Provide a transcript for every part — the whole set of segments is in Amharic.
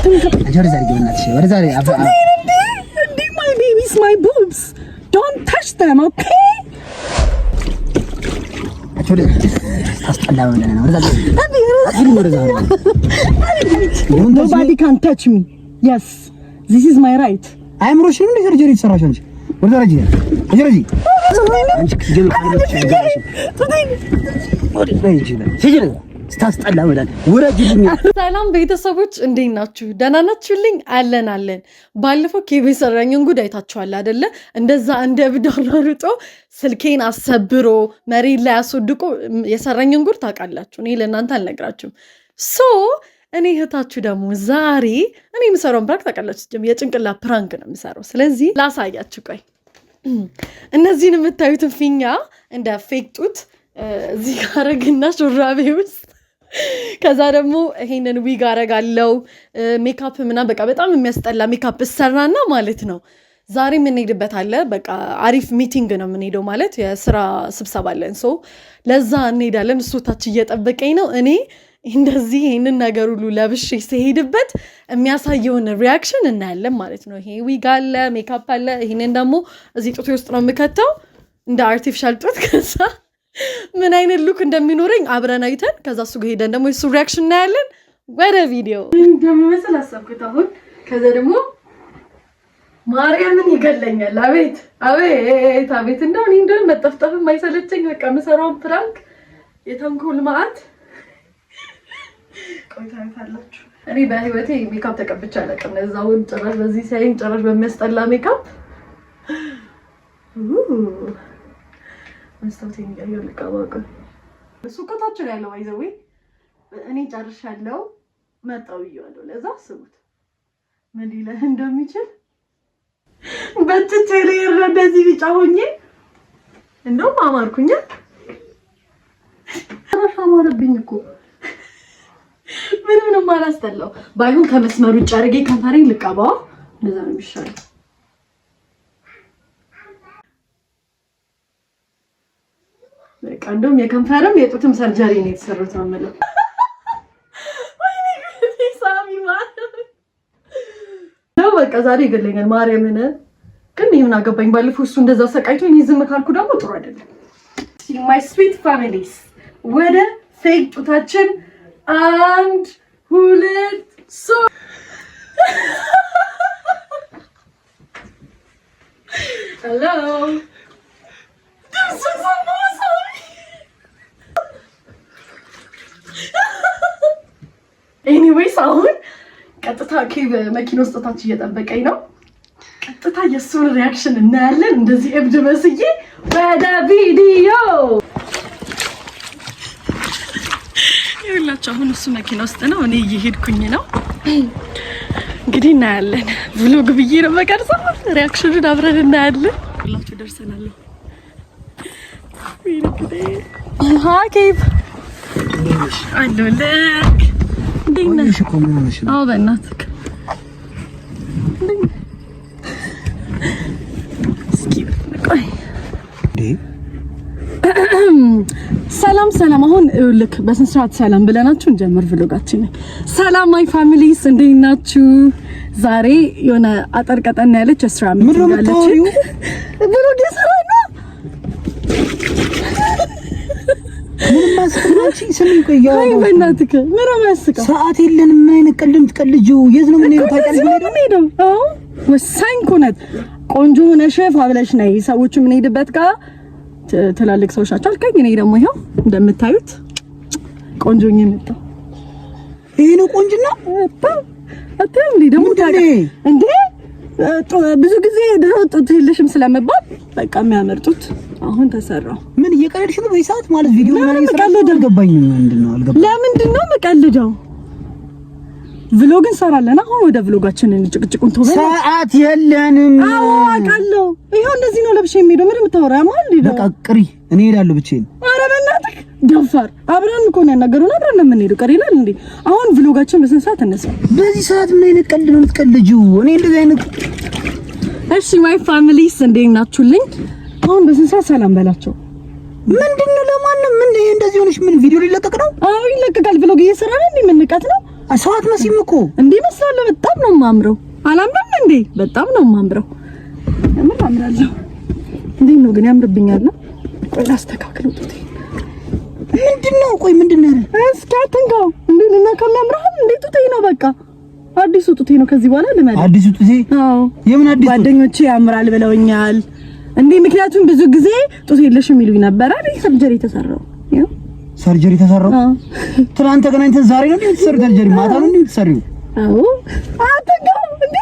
My babies, my boobs. Don't touch them, okay? Nobody can touch me. Yes, this is my right. I am Russian. Surgery is Russian. What are you? ሰላም ቤተሰቦች እንዴት ናችሁ? ደህና ናችሁልኝ? አለን። ባለፈው ኬቤ ሰራኝን ጉድ አይታችኋል አይደለ? እንደዛ እንደ ብዳር ሩጦ ስልኬን አሰብሮ መሬት ላይ አስወድቆ የሰራኝን ጉድ ታውቃላችሁ። እኔ ለእናንተ አልነግራችሁም። እኔ እህታችሁ ደግሞ ዛሬ እኔ የምሰራውን ፕራንክ ታውቃላችሁ። የጭንቅላ ፕራንክ ነው የምሰራው። ስለዚህ ላሳያችሁ። ቆይ እነዚህን የምታዩትን ፊኛ እንደ ፌክ ጡት እዚህ ጋር አረግና ሹራቤ ውስጥ ከዛ ደግሞ ይሄንን ዊግ አረጋለው ሜካፕ ምናምን በቃ በጣም የሚያስጠላ ሜካፕ ሰራና ማለት ነው። ዛሬ የምንሄድበት አለ። በቃ አሪፍ ሚቲንግ ነው የምንሄደው ማለት የስራ ስብሰባ አለን። ለዛ እንሄዳለን። እሱ ታች እየጠበቀኝ ነው። እኔ እንደዚህ ይሄንን ነገር ሁሉ ለብሼ ሲሄድበት የሚያሳየውን ሪአክሽን እናያለን ማለት ነው። ይሄ ዊግ አለ፣ ሜካፕ አለ። ይሄንን ደግሞ እዚህ ጡቴ ውስጥ ነው የምከተው እንደ አርቲፊሻል ጡት። ከዛ ምን አይነት ሉክ እንደሚኖረኝ አብረን አይተን ከዛ እሱ ጋር ሄደን ደግሞ የሱ ሪአክሽን እናያለን። ወደ ቪዲዮ እንደሚመስል አሰብኩት አሁን። ከዛ ደግሞ ማርያምን ይገለኛል። አቤት እንደው እኔ እንደው መጠፍጠፍ የማይሰለቸኝ በቃ የምሰራውን ፕራንክ የተንኮል ማአት ቆይታላችሁ። እኔ በህይወቴ ሜካፕ ተቀብቼ አላውቅም። እዛውን ጭራሽ በዚህ ሳይን ጭራሽ በሚያስጠላ ሜካፕ መስታወቴን እያየሁ ልቀባቀ እሱ ከታችን ያለው አይዘዌ እኔ ጨርሻለሁ መጣው ይያለሁ። ለዛ አስቡት ምን ሊለህ እንደሚችል በጭጭ ላይ እንደዚህ ቢጫ ሆኜ እንደውም አማርኩኝ። አማረብኝ እኮ ምንም ነው ማላስተላው። ባይሆን ከመስመሩ ውጭ አድርጌ ከንፈሬን ልቀባው እንደዛ ነው የሚሻለው። በቃ እንደውም የከንፈርም የጡትም ሰርጀሪ ነው የተሰሩት ነው የምለው። ወይኔ ሳሚ ነው በቃ ዛሬ ይገለኛል። ማርያምን ግን ምን አገባኝ። ባለፈው እሱ እንደዛ ሰቃይቶ እኔ ዝም ካልኩ ደግሞ ጥሩ አይደለም። my sweet families ወደ ፌክ ጡታችን 1 2 3 hello ኤኒዌይስ አሁን ቀጥታ ኬብ መኪና ውስጥ ታች እየጠበቀኝ ነው። ቀጥታ የሱን ሪአክሽን እናያለን። እንደዚህ እብድ መስዬ ወደ ቪዲዮ ይኸውላችሁ። አሁን እሱ መኪና ውስጥ ነው፣ እኔ እየሄድኩኝ ነው። እንግዲህ እናያለን። ቭሎግ ብዬ ነው መቀርጸው። ሪአክሽኑን አብረን እናያለን። ሁላችሁ ደርሰናል። ሃይ ኬብ አለሁልህ። እንዴት ነህ? አዎ በእናትህ ሰላም። አሁን ልክ በስንት ሰዓት ሰላም ብለናችሁ እንጀምር ቭሎጋችንን። ሰላም ማይ ፋሚሊስ እንዴት ናችሁ? ዛሬ የሆነ አጠር ቀጠን ያለች ስራ ምን አለች ቭሎግ እየሰራን ነው። ምን ማስቀናቺ ስምን ቆያው አይ በእናትህ ምን ማስቀ ሰዓት የለንም። ምን አይነት ቀልድ የምትቀልጂው? የት ነው የምንሄደው? ታውቂያለሽ? አዎ ወሳኝ ኩነት ቆንጆ ነሽ ፋብለሽ ነይ። ሰዎቹ ምን ሄድበት ጋር ትላልቅ ሰዎች ናቸው አልከኝ። እኔ ደግሞ ይሄው እንደምታዩት ቆንጆኝ መጣው። ይሄ ነው ቆንጅና አጥተም ደግሞ ታዲያ እንዴ ብዙ ጊዜ ድሮ ጡት የለሽም ስለመባል በቃ የሚያመርጡት አሁን ተሰራው። ምን እየቀለድሽ ነው? በሰዓት ማለት ቪዲዮ ማለት ይሰራል። አልገባኝም። ምንድነው አልገባኝ። ለምንድነው መቀልደው? ቭሎግ እንሰራለን። አሁን ወደ ቭሎጋችን እንጭቅጭቁን ተወው። ሰዓት የለንም። አዎ አውቃለሁ። ይሄው እንደዚህ ነው ለብሼ የሚሄደው። ምንም ተወራ ማለት ነው። በቃ ቅሪ። እኔ እሄዳለሁ ብቻዬን። ኧረ በእናትህ ደፋር። አብረን እኮ ነው ያናገሩን። አብረን ነው የምንሄደው። ቅሪ ይላል እንዴ? አሁን ቭሎጋችን በስንት ሰዓት እንነሳ? በዚህ ሰዓት ምን አይነት ቀልድ ነው የምትቀልጂው? እኔ እንደዚህ አይነት እሺ ማይ ፋሚሊስ እንዴት ናችሁልኝ? አሁን በስንት ሰዓት ሰላም በላቸው። ምንድነው? ለማንም ምን እንደዚህ ሆነሽ? ምን ቪዲዮ ሊለቀቅ ነው? አዎ ይለቀቃል። ቭሎግ እየሰራን እንዴ? ምን ንቀት ነው? ሰዋት መስይም እኮ እንዴ መስላለሁ። በጣም ነው የማምረው። አላምርም እንዴ? በጣም ነው የማምረው። ምን አምራለሁ እንዴ? ነው ግን ያምርብኛል። ቆይ ላስተካክለው። ጡቴ ምንድነው? ቆይ ምንድነው? እስኪ አትንካው። እንዴ እና ከሚያምርህ እንዴ? ጡቴ ነው በቃ አዲሱ ጡቴ ነው። ከዚህ በኋላ ልመድ። አዲሱ ጡቴ? አዎ። የምን አዲሱ? ጓደኞቼ ያምራል ብለውኛል። እንዴ ምክንያቱም ብዙ ጊዜ ጡት የለሽ የሚሉኝ ነበር አይደል? ሰርጀሪ ተሰራው። ሰርጀሪ ተሰራው? ትናንት ተገናኝተን ዛሬ ነው እንዴ የተሰራው ሰርጀሪ? ማታ ነው እንዴ የተሰራው? አዎ። አትንካው እንዴ!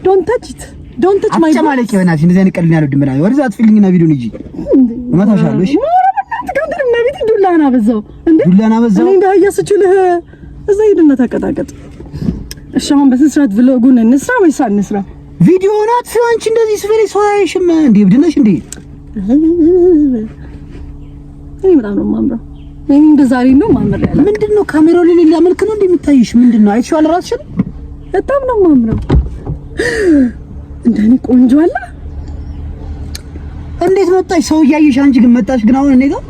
ዶንት ታች ኢት ዶንት ታች ማይ አጨማለቂ በእናትሽ። እንደዚህ አይነት ቀልድ ነው ያለው። ድምና ወደዛ አትፈልኝና ቪዲዮን እንጂ እመታሻለሁ። እሺ ትቀንደም ነብይ ዱላና በዛው እንዴ ዱላና በዛው እንዴ ያያስችልህ እዛ ሄድና ተቀጣቀጥ። እሺ አሁን በስንት ቪሎጉን እንስራ ወይስ አንስራ? ቪዲዮ ናት አንቺ እንደዚህ ስፈሪ ሰው አይሽም እንዴ? ብድነሽ እንዴ? እኔ በጣም ነው የማምረው። እኔ እንደዛሬ ነው ማምር ያለ። ምንድነው ካሜራው ላይ ሌላ መልክ ነው እንደሚታይሽ? ምንድነው አይተሽዋል? ራስሽን በጣም ነው የማምረው። እንደኔ ቆንጆ አለ። እንዴት መጣሽ? ሰው እያየሽ አንቺ ግን መጣሽ። ግን አሁን እኔ ጋር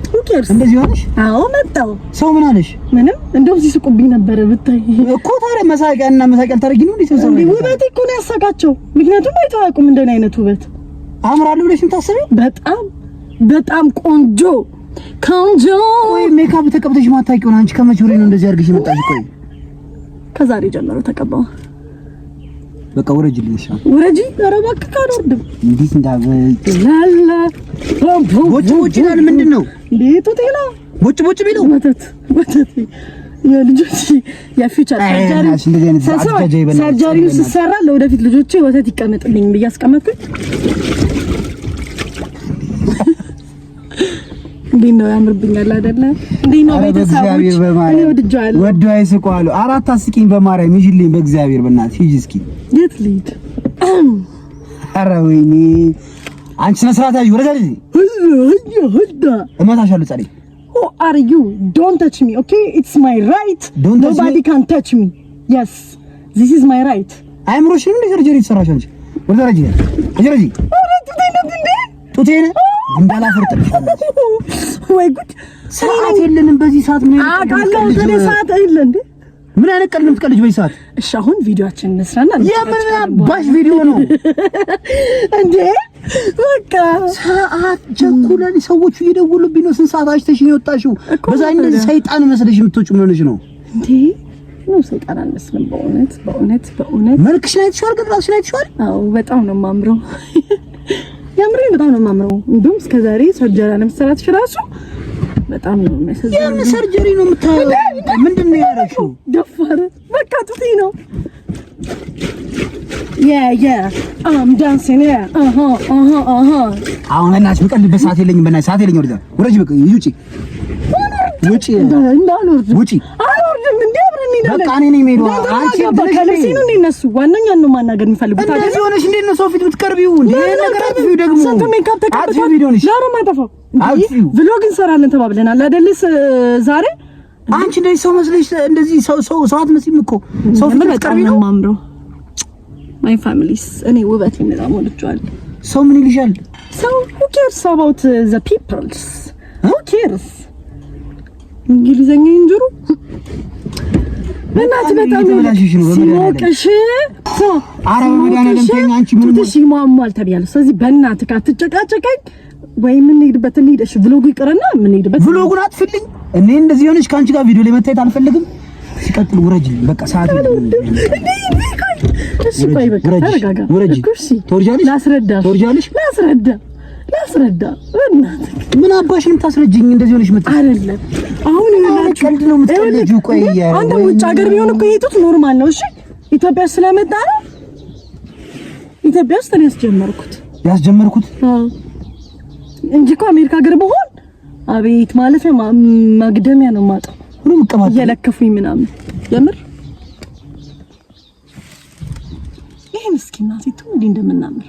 እንደዚህ ሆነሽ? አዎ መጣው። ሰው ምን አለሽ? ምንም እንደው ሲስቁብኝ ነበር ብታይ እኮ። ታዲያ መሳቂያና መሳቂያ ታረጊ ነው እንዴ? ሰው እንዴ ውበት እኮ ነው ያሳቃቸው። ምክንያቱም አይታወቁም እንደኔ አይነት ውበት። አምራለሁ ብለሽ የምታስቢው? በጣም ቆንጆ ቆንጆ። ወይ ሜካፕ ተቀብተሽ ማታውቂው አንቺ ከመቼ ወሬ ነው እንደዚህ አድርገሽ መጣሽ? ቆይ ከዛሬ ጀምሮ ተቀባው። በቃ ወረጅልኝ። እሺ ወረጂ። ኧረ እባክህ ካልወርድም እንዴት እንዳበይ ላላ ቦጭ ይላል። ምንድነው እንዴ? ጡቴ ነው ቦጭ ቢለው ወተት የልጆች የፊውቸር ሰርጀሪው ሲሰራ ለወደፊት ልጆቼ ወተት ይቀመጥልኝ ብዬ አስቀመጥኩኝ። እንዴት ነው ያምርብኛል አይደለ? እንዴት ነው ቤተሰቦች? እኔ ወድጃለሁ። ወዶ አይስቋሉ። አራት አስቂኝ በማርያም ይጅልኝ በእግዚአብሔር በእናትሽ ሂጂ እስኪ። የት ልሂድ? ኧረ ወይኔ አንቺ ነስራት ያዩ ወረዳ ልጅ እመታሻለሁ። ጸሪ Who are you? Don't touch me, okay? It's my right. Nobody can touch me. Yes, this is my right. አይምሮሽ ነው ሰርጀሪ ተሰራሽ አንቺ ወረዳ ልጅ አጀረጂ ጡቴን እንዳላፈርጥልሻለሁ። ወይ ጉድ! ሰዓት የለንም በዚህ ሰዓት። ምን አቃለው ሰዓት አይደል እንዴ? ምን አይነት ቀልድ የምትቀልጅ በዚህ ሰዓት? እሺ አሁን ቪዲዮአችን እንስራና የምን ባሽ ቪዲዮ ነው እንዴ? በቃ ሰዓት ቸኩለን ሰዎቹ እየደወሉብኝ ነው። ስንት ሰዓት አሽተሽ ነው የወጣሽው? በዛ እንደዚህ ሰይጣን መስለሽ የምትወጪው ምን ሆነሽ ነው እንዴ? ነው ሰይጣን አልመስልም። በእውነት መልክሽ ላይ ተሽዋል። ግን ራስሽ ላይ ተሽዋል። አዎ በጣም ነው የማምረው። ያምረኝ በጣም ነው የማምረው። እንደውም እስከዛሬ ሰርጀሪ ለምትሰራትሽ ራሱ በጣም ነው የሚያሳዝነው። የምን ሰርጀሪ ነው የምታየው? ምንድነው ያደረግሽው? ደፋር በቃ ጡቴ ነው። I'm dancing. አሁን እናትሽ በቀልድበት ሰዓት የለኝም። በእናትሽ ሰዓት የለኝም። ወደዛ ወረጅ በቃ ውጪ ውጪ። አልወርድም እንዴ? አብረን እንሄዳለን። በቃ እኔ ነኝ የምሄደው። አንቺ ከልብሴ ነው እንዴ? እነሱ ዋናኛን ነው ማናገር የሚፈልጉት አይደል? እንደዚህ ሆነሽ እንዴት ነው ሰው ፊት የምትቀርቢው? እንዴ ነገር አትፊው ደግሞ ሰንተ ሜካፕ ተቀብቷል። ቪዲዮ ነሽ ዛሬ ማጠፋው ቪሎግ እንሰራለን ተባብለናል አይደልስ? ዛሬ አንቺ እንደዚህ ሰው መስለሽ እንደዚህ ሰው አትመስይም እኮ ሰው ፊት የምትቀርቢ ነው ማምረው። My families እኔ ውበት በጣም ወድጃለሁ። ሰው ምን ይልሻል? ሰው who cares about the peoples? Who cares? እንግሊዘኛ እንጀሩ በእናት በጣም ተበላሽሽ ነው ሲሞቅሽ አረብ መድኃኒዓለም ተይኝ። አንቺ ምን ትሽ ይሟሟል ተብያለሁ። ስለዚህ በእናትህ ካትጨቃጨቀኝ ወይ ምን ሄድበት እንሂድሽ። ቭሎጉ ይቅርና ምን ሄድበት ቭሎጉን አትፈልኝ። እኔ እንደዚህ ሆነሽ ካንቺ ጋር ቪዲዮ ላይ መታየት አልፈልግም። ሲቀጥል ውረጅልኝ በቃ ሰዓት እሺ ቆይ በቃ ተረጋጋ። እሺ ትወርጃለሽ? ላስረዳ በእናትህ ምን አባሽ ነው የምታስረጅኝ? እንደዚህ ሆነሽ መጣ አይደለም። አሁን ይላችሁ ቀልድ ነው የምትቀልጂው። ቆይ አንተ ውጭ ሀገር ቢሆን እኮ ይሄቱት ኖርማል ነው። እሺ ኢትዮጵያ ስለመጣ ነው። ኢትዮጵያ ውስጥ ነው ያስጀመርኩት እንጂ እኮ አሜሪካ ሀገር በሆን አቤት ማለት ማግደሚያ ነው የማጣው። ሁሉም ቀባጥ እየለከፉኝ ምናምን ለምር ይሄ ምስኪን ናት ይቱ እንዴ እንደምናምር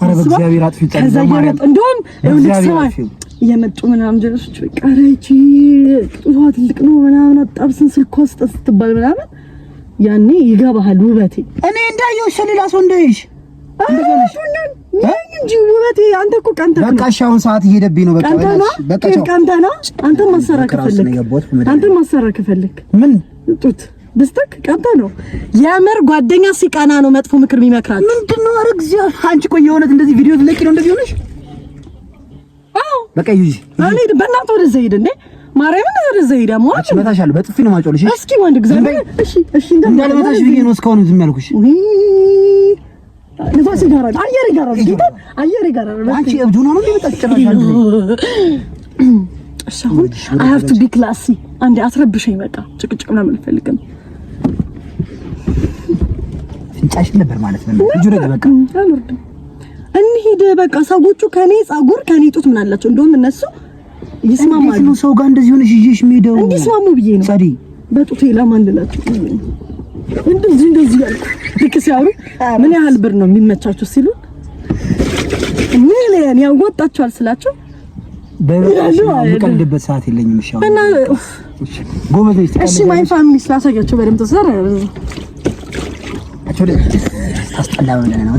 አረ በእግዚአብሔር አጥፊ ጻድቃ ማርያም እንደውም የመጡ ምናምን ጀለሶች በቃ ረጂ ጡቷ ትልቅ ነው ምናምን አጣብስን ስልኳ ስትባል ምናምን ያኔ ይገባሃል ውበቴ። እኔ እንዳየሁሽ ሌላ ሰው እንዳይሽ እንደሆነሽ እንጂ ውበቴ አንተ እኮ ቀንተህ ነው። በቃ አሁን ሰዓት እየሄደብኝ ነው። በቃ ቀንተህ ነው። አንተ ማሰራ ከፈለክ ምን ጡት ብስተክ ቀንተ ነው የምር ጓደኛ ሲቀና ነው መጥፎ ምክር የሚመክራችሁ። ምንድነው? ኧረ እግዚአብሔር አንቺ ቆይ የሆነት እንደዚህ ቪዲዮ ትለቂ ነው እንደዚህ ሆነሽ? አዎ በቃ ይጂ አልሄድም። በእናትህ ወደዛ ሄድ እንዴ ማርያምን ወደዛ ሄድ። አሞ አንቺ መታሻለሁ በጥፊ ነው ማጮልሽ። እስኪ ወንድ እግዚአብሔር እሺ እንዳልመታሽ ብዬ ነው እስካሁን ዝም ያልኩሽ። ንፋስ ይጋራል፣ አየር ይጋራል፣ አየር ይጋራል። አንቺ እብዱ ነው ነው የሚመጣጭራሻል። አሁን I have to be classy። አንዴ አትረብሸኝ በቃ ጭቅጭቅ ምናምን አልፈልግም። ፍንጫሽ ነበር ማለት ነው። ልጁ ረጋ በቃ አልወርድም። እንሂድ በቃ ሰዎቹ ከኔ ጸጉር ከኔ ጡት ምን አላቸው? እንደውም እነሱ ይስማማሉ። ነው ሰው ጋር እንደዚህ ሆነሽ ይዤሽ የምሄደው እንዲስማሙ ብዬ ነው። ሳዲ በጡቴ ለማንላችሁ እንደዚህ ያልኩ ልክ ሲያወሩ ምን ያህል ብር ነው የሚመቻችሁ ሲሉ ምን ያወጣቸዋል ስላቸው በቀልድበት ሰዓት የለኝም። እሺ እና ጎበዝ ነሽ። እሺ ማይ ፋሚሊ ስላሳያቸው በደምብ ተሰራ አቾ ታስጠላ ማለት ነው።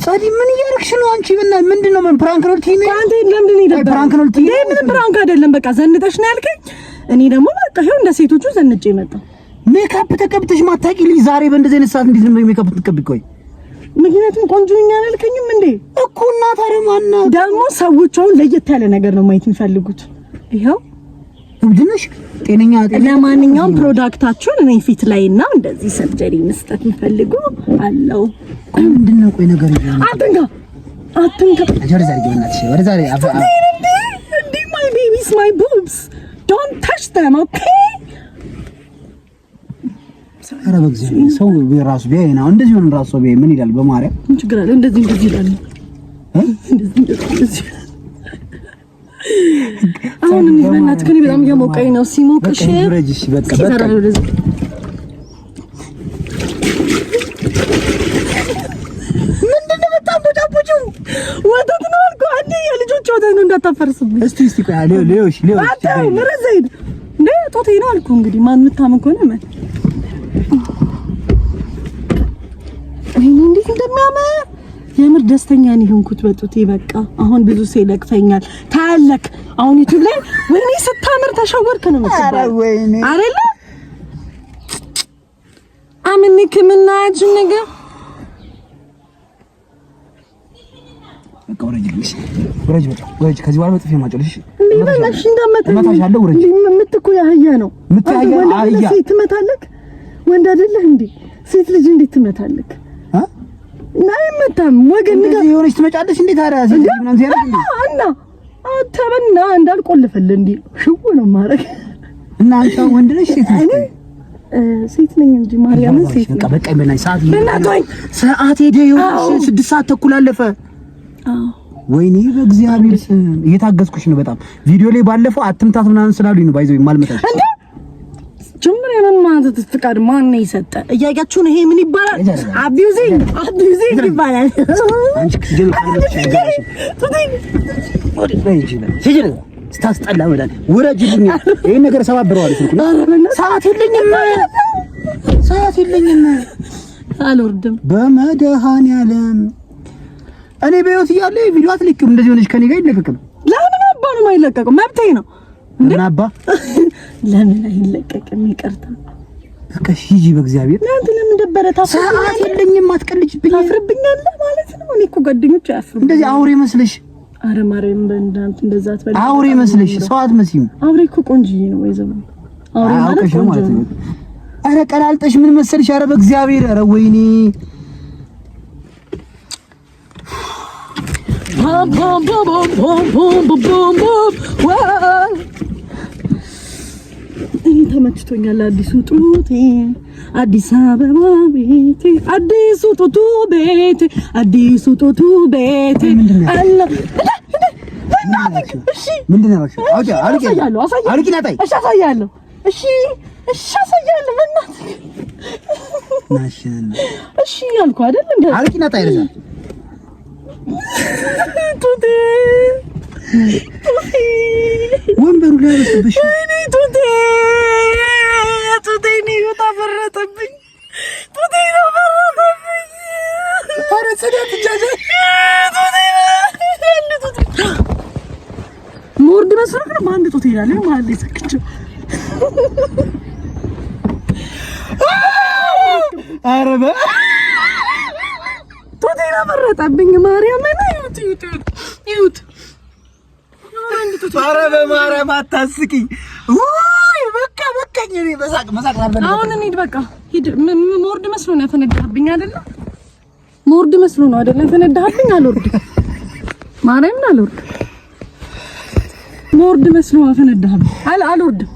ሳዲ ምን እያደረግሽ ነው አንቺ? ምንድን ነው ፕራንክ ነው ልትይኝ? አንተ ለምንድን ነው ይደብራል? ፕራንክ ነው ልትይኝ? ምንም ፕራንክ አይደለም። በቃ ዘንጠሽ ነው ያልከኝ። እኔ ደግሞ በቃ ይሄው እንደ ሴቶቹ ዘንጬ መጣሁ። ሜካፕ ተቀብተሽ ማታቂ ልጅ ዛሬ በእንደዚህ አይነት ሰዓት እንዴት ነው ሜካፕ ተቀብይ? ቆይ ምክንያቱም ቆንጆ ነኝ አላልከኝም እንዴ? እኮ እና ታዲያ ማነው ደግሞ ሰዎች አሁን ለየት ያለ ነገር ነው ማየት የሚፈልጉት። ይሄው እብድነሽ ጤነኛ ለማንኛውም ፕሮዳክታችሁን እኔ ፊት ላይና እንደዚህ ሰርጀሪ መስጠት የሚፈልጉ አለው። ቆይ ምንድነው? ቆይ ነገር ይላል። አትንካ ወደ ዛሬ ገናች ወደ ዛሬ አፋ እንዴ ማይ ቤቢስ ማይ ቦብስ ዶንት ታች them ኦኬ። ኧረ በእግዚአብሔር ሰው ራሱ ቢያይ ነው እንደዚህ ሆነ። ራሱ ቢያይ ምን ይላል? በማርያም ምን ችግር አለ? እንደዚህ ይላል። እንደዚህ አሁን ምን በእናትህ ከኔ በጣም እያሞቀኝ ነው። ሲሞቅሽ ረጅሽ በቃ ምንድነው? በጣም ቦጫቦጩ ወተት ነው አልኩ። አንዴ የልጆች ወተት ነው እንዳታፈርስብኝ። እስቲ ቆይ ሌሎሽ አታው ምረዘይድ እንዴ ጦቴ ነው አልኩ። እንግዲህ ማን ምታመን ከሆነ ማለት እኔ እንዴት እንደሚያምር የምር ደስተኛ ነኝ ሆንኩት በጡቴ። በቃ አሁን ብዙ ሰው ይለቅፈኛል ታለክ። አሁን ዩቲዩብ ላይ ወይኔ ስታምር ተሸወርክ ነው የምትባለው አይደለ? አምንክ ምናጅ ነገር በቃ ወረጅ ከዚህ በኋላ በጥፊ ማጨልሽ እንደማሽ እንደመጣ መታሻለሁ። ወረጅ ምትኩ ያህያ ነው ምትያያ ሴት ትመታለክ። ወንድ አይደለህ እንዴ? ሴት ልጅ እንዴት ትመታለክ? ናይ መታም ወገን ነገር የሆነች ትመጫለሽ እንዴ? ታዲያ ሴት ምናምን ሲያረግ እንዴ እና አተበና እንዳልቆልፈልህ እንዴ ሽው ነው ማረግ። እና አንተ ወንድ ነሽ ሴት ነሽ? ሴት ነኝ እንጂ ማርያምን ሴት ነኝ። በቃ በእናትህ ሰዓት ሄደ። ይኸውልሽ 6 ሰዓት ተኩል አለፈ። ወይኔ በእግዚአብሔር እየታገዝኩሽ ነው በጣም። ቪዲዮ ላይ ባለፈው አትምታት ምናምን ስላሉኝ ነው ባይዘው የማልመታሽ እንዴ። ጀምር የማንማት ፍቃድ ማን ነው የሰጠ? እያያችሁን ይሄ ምን ይባላል? አቢዩዚንግ ይባላል። አንቺ ከጀምር ካለች ስታስጠላ ወዳል ወረጅልኝ። ይሄን ነገር ሰባብረዋል። ሰዓት የለኝም አልወርድም በመድኃኒዓለም። እኔ በህይወት እያለ ቪዲዮ አትልቂው እንደዚህ ሆነሽ ከኔ ጋር ይለቀቅም። ለምን አባ ነው የማይለቀቀው? መብቴ ነው። ለምን አባ ለምን አይለቀቅም? ይቅርታ በቃ ሂጂ በእግዚአብሔር። እናንተ ለምን ደበረታ? ሰዓት የለኝም አትቀልጅብኝ። አፍርብኛለህ ማለት ነው። እኔ እኮ ጓደኞቼ አያፍሩም። እንደዚህ አውሬ መስልሽ? አረ ማርያም በእንዳንተ እንደዛ አትበል። አውሬ መስልሽ? ሰው አትመስይም። አውሬ እኮ ቆንጆዬ ነው ወይ ዘመን አውሬ ማለት ነው። አረ ቀላልጠሽ ምን መሰልሽ? አረ በእግዚአብሔር። አረ ወይኔ እኔ ተመችቶኛል። አዲሱ ጡቴ አዲስ አበባ ቤቴ አዲሱ ጡቱ ቤቴ አዲሱ ጡቱ ቤቴ አለ። እሺ ምንድነው? አሳያለሁ። እሺ ያልኩህ አይደል እንዴ? አልቂና ታይረዛ ቱቴ ወንበሩ ላይ አረሰብሽ። እኔ ቱቴ ነው ታፈረጠብኝ። ቱቴ ነው ፈረጠብኝ። አረ ጽዳት ጃጃ ቱቴ ሞርድ መስራት ነው። በአንድ ጡት ይላል ማለት ይሰክች አረበ ጡቴን አመረጠብኝ። ማርያም ይሁት አረበ ማርያም አታስቂኝ። ውይ በቃ በቃኝ። እኔ መሳቅ አልፈልግም። አሁን እንሂድ በቃ ሂድ። ሞርድ መስሎ ነው ያፈነዳብኝ አይደለ? ሞርድ መስሎ ነው አይደለ ያፈነዳብኝ። አልወርድም ማርያምን አልወርድም። ሞርድ መስሎ አፈነዳብኝ። አልወርድም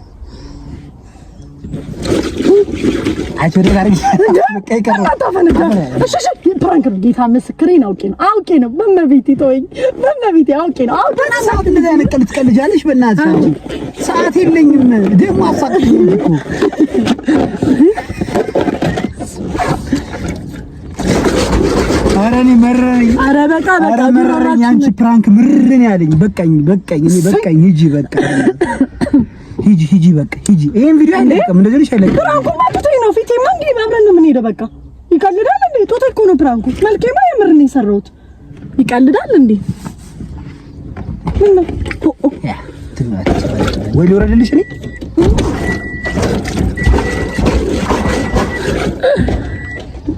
አይቸሪ ጋር በቃ ይቀር አታፈነዳ። እሺ ፕራንክ ነው። ጌታ ምስክሬን አውቄ ነው። በመቤቴ ተወኝ፣ በመቤቴ አውቄ ነው። ሰዓት እንደዛ ነቀል ትቀልጃለሽ። በእናትሽ አንቺ ሰዓት የለኝም ደግሞ አሳቅኝ እኮ ኧረ እኔ መረረኝ። ኧረ በቃ መረረኝ። አንቺ ፕራንክ ምርርን ያለኝ በቃኝ እኔ በቃኝ። ሂጂ በቃ ሂጂ በቃ ሂጂ። ይሄን ቪዲዮ አይለቅም እንደዚህ ልሽ አይለቅም። ፕራንኩ ማጥቶኝ ነው። ፊቴ ማንዲ ማብረን ነው የምንሄደው። በቃ ይቀልዳል እንዴ? ጡቴ እኮ ነው ፕራንኩ። መልኬማ የምር ነው የሰራሁት። ይቀልዳል እንዴ? ምን ወይ ልወረድልሽ እኔ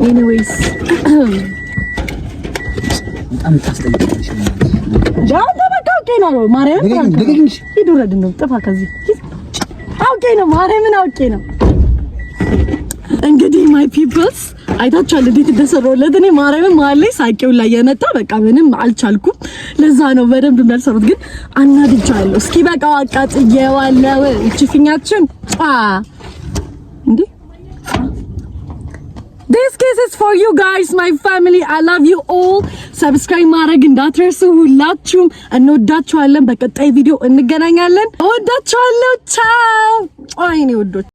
ኤኒዌይስ በጣም ታስጠይቀሽ ጃን ተበቃውቄ ነው ማርያም ደግግሽ ሂድ ውረድ ነው ጥፋ ከዚህ አውቄ ነው ማርያምን አውቄ ነው። እንግዲህ ማይ ፒፕልስ አይታችኋል እንዴት እንደሰራሁለት። እኔ ማርያምን መሀል ላይ ሳቄው ላይ የመጣ በቃ ምንም አልቻልኩም። ለዛ ነው በደንብ እንዳልሰሩት ግን አናድቻለሁ። እስኪ በቃ አቃጥዬዋለሁ። እቺ ፊኛችን እንዴ This case is for you guys, my family. I love you all. Subscribe ማድረግ እንዳትረሱ። ሁላችሁም እንወዳችኋለን። በቀጣይ ቪዲዮ እንገናኛለን። እወዳችኋለሁ። ቻው። አይኔ ወዶች